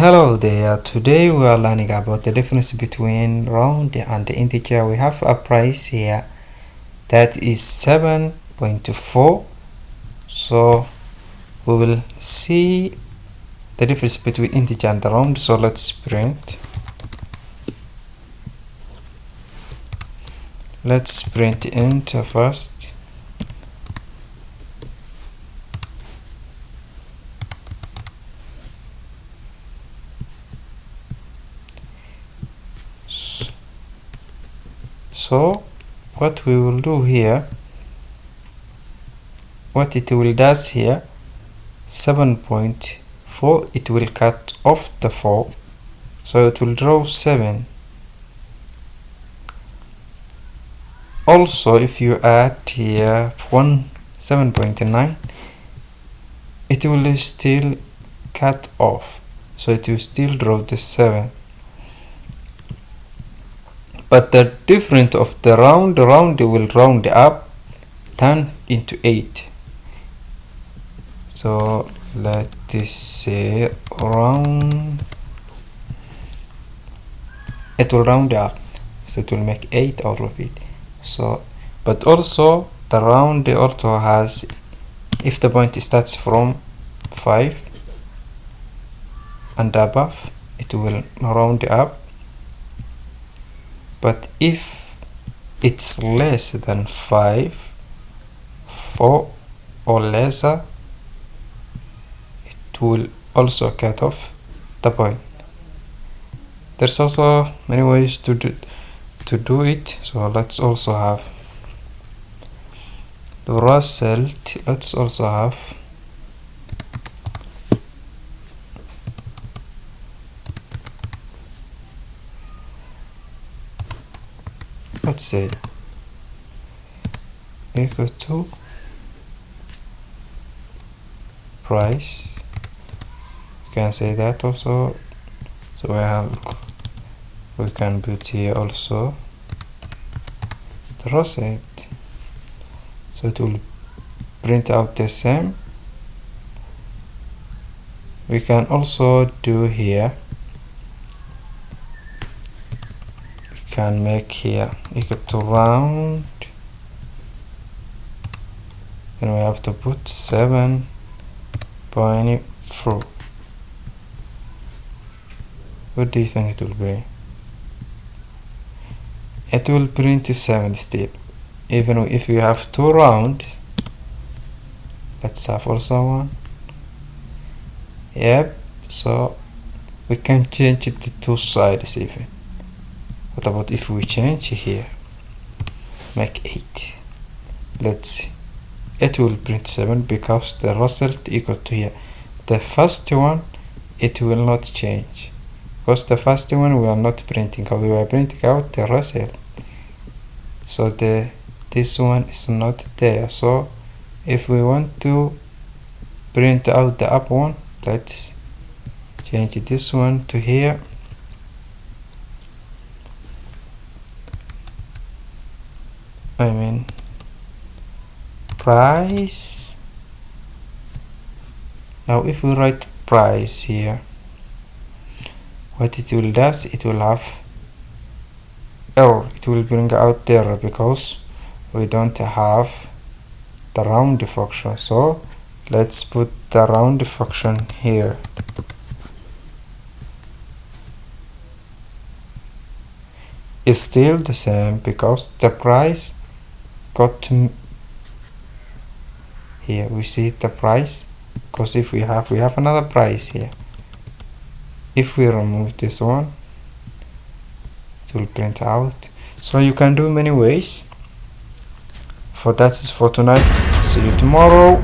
Hello there, today we are learning about the difference between round and integer. We have a price here that is 7.4, so we will see the difference between integer and round. So let's print int first. So what we will do here, what it will does here, 7.4, it will cut off the 4, so it will draw 7. Also, if you add here 7.9, it will still cut off, so it will still draw the 7. But the difference of the round will round up 10 into 8. So let us say round, it will round up, so it will make 8 out of it. So, but also the round also has, if the point starts from 5 and above, it will round up. But if it's less than 5, 4 or lesser, it will also cut off the point. There's also many ways to do it, so let's also have the result. Let's also have let's say equal to price. You can say that also. So we can put here also the result, so it will print out the same. We can also do here, can make here equal to round, and we have to put 7.4. What do you think it will be? It will print 7 still, even if we have 2 rounds. Let's have also 1. Yep, so we can change it to 2 sides even. What about if we change here, make 8? Let's see, it will print 7 because the result equal to here. The first one, it will not change because the first one we are not printing out, we are printing out the result, so this one is not there. So if we want to print out the up one, let's change this one to here. I mean price. Now if we write price here, what it will does, it will have error, it will bring out error because we don't have the round function. So let's put the round function here. It's still the same because the price got to here. We see the price because if we have another price here. If we remove this one, it will print out. So you can do many ways. For that is for tonight. See you tomorrow.